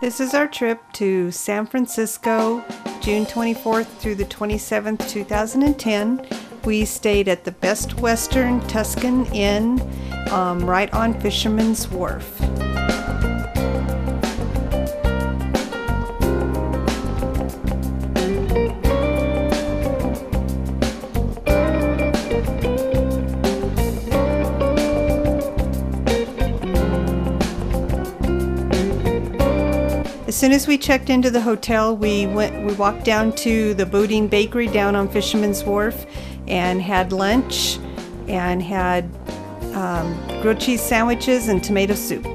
This is our trip to San Francisco, June 24th through the 27th, 2010. We stayed at the Best Western Tuscan Inn right on Fisherman's Wharf. As soon as we checked into the hotel, we walked down to the Bodine Bakery down on Fisherman's Wharf and had lunch and had grilled cheese sandwiches and tomato soup.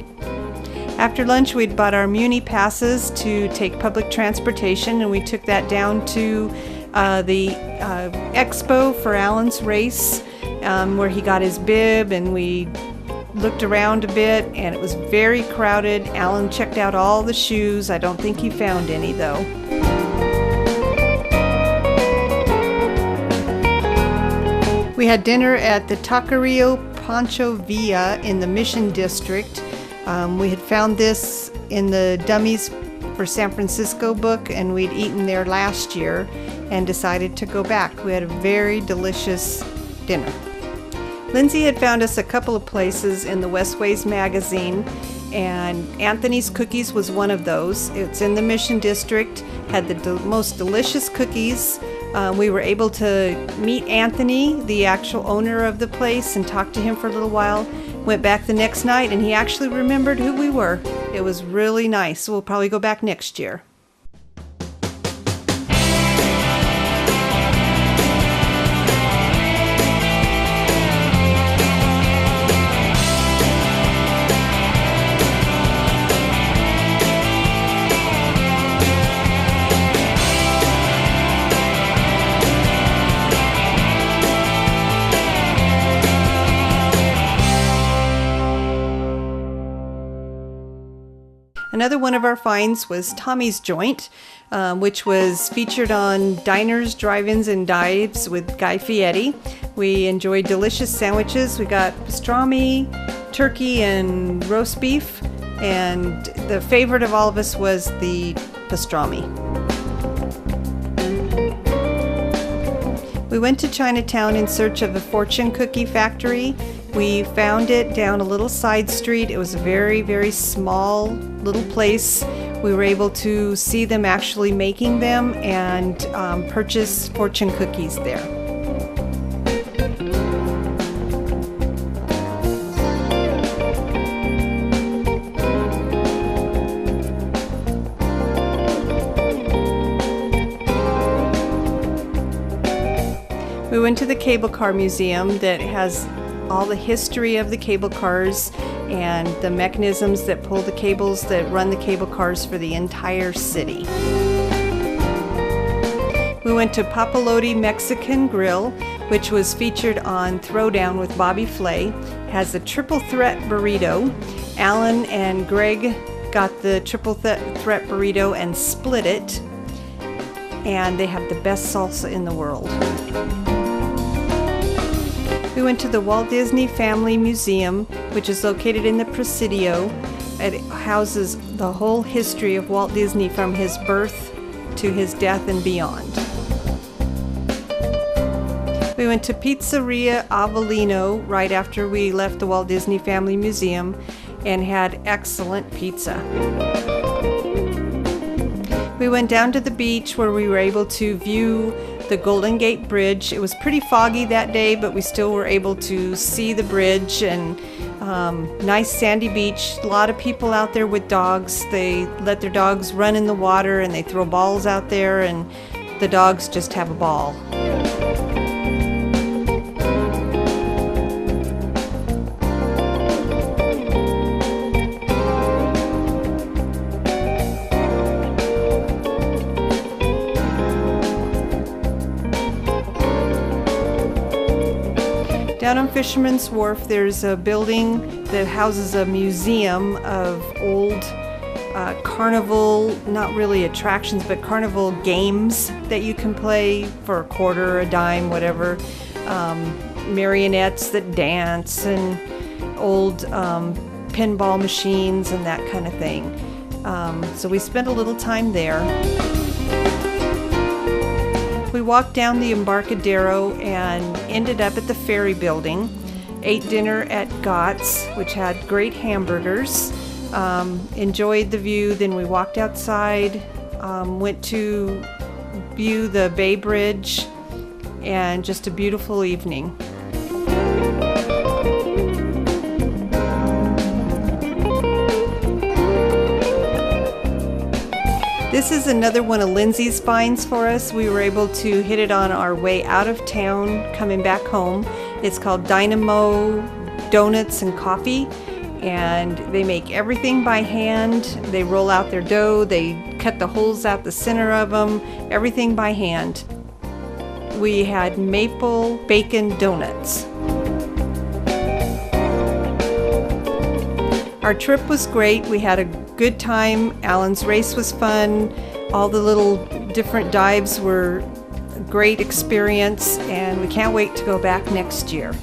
After lunch, we'd bought our Muni passes to take public transportation, and we took that down to the expo for Alan's race, where he got his bib, and we looked around a bit, and it was very crowded. Alan checked out all the shoes. I don't think he found any, though. We had dinner at the Taqueria Pancho Villa in the Mission District. We had found this in the Dummies for San Francisco book, and we'd eaten there last year and decided to go back. We had a very delicious dinner. Lindsay had found us a couple of places in the Westways magazine, and Anthony's Cookies was one of those. It's in the Mission District, had the most delicious cookies. We were able to meet Anthony, the actual owner of the place, and talk to him for a little while. Went back the next night, and he actually remembered who we were. It was really nice. We'll probably go back next year. Another one of our finds was Tommy's Joint, which was featured on Diners, Drive-Ins, and Dives with Guy Fieri. We enjoyed delicious sandwiches. We got pastrami, turkey, and roast beef, and the favorite of all of us was the pastrami. We went to Chinatown in search of a fortune cookie factory. We found it down a little side street. It was a very, very small little place. We were able to see them actually making them and purchase fortune cookies there. We went to the Cable Car Museum that has all the history of the cable cars and the mechanisms that pull the cables that run the cable cars for the entire city. We went to Papalote Mexican Grill, which was featured on Throwdown with Bobby Flay. Has a triple threat burrito. Alan and Greg got the triple threat burrito and split it, and they have the best salsa in the world. We went to the Walt Disney Family Museum, which is located in the Presidio. It houses the whole history of Walt Disney from his birth to his death and beyond. We went to Pizzeria Avellino right after we left the Walt Disney Family Museum and had excellent pizza. We went down to the beach where we were able to view the Golden Gate Bridge. It was pretty foggy that day, but we still were able to see the bridge, and nice sandy beach. A lot of people out there with dogs. They let their dogs run in the water, and they throw balls out there, and the dogs just have a ball. Down on Fisherman's Wharf, there's a building that houses a museum of old carnival, not really attractions, but carnival games that you can play for a quarter, a dime, whatever. Marionettes that dance and old pinball machines and that kind of thing. So we spent a little time there. We walked down the Embarcadero and ended up at the ferry building. Ate dinner at Gott's, which had great hamburgers. Enjoyed the view. Then we walked outside, went to view the Bay Bridge, and just a beautiful evening. This is another one of Lindsay's finds for us. We were able to hit it on our way out of town, coming back home. It's called Dynamo Donuts and Coffee, and they make everything by hand. They roll out their dough, they cut the holes out the center of them, everything by hand. We had maple bacon donuts. Our trip was great. We had a good time. Alan's race was fun. All the little different dives were a great experience, and we can't wait to go back next year.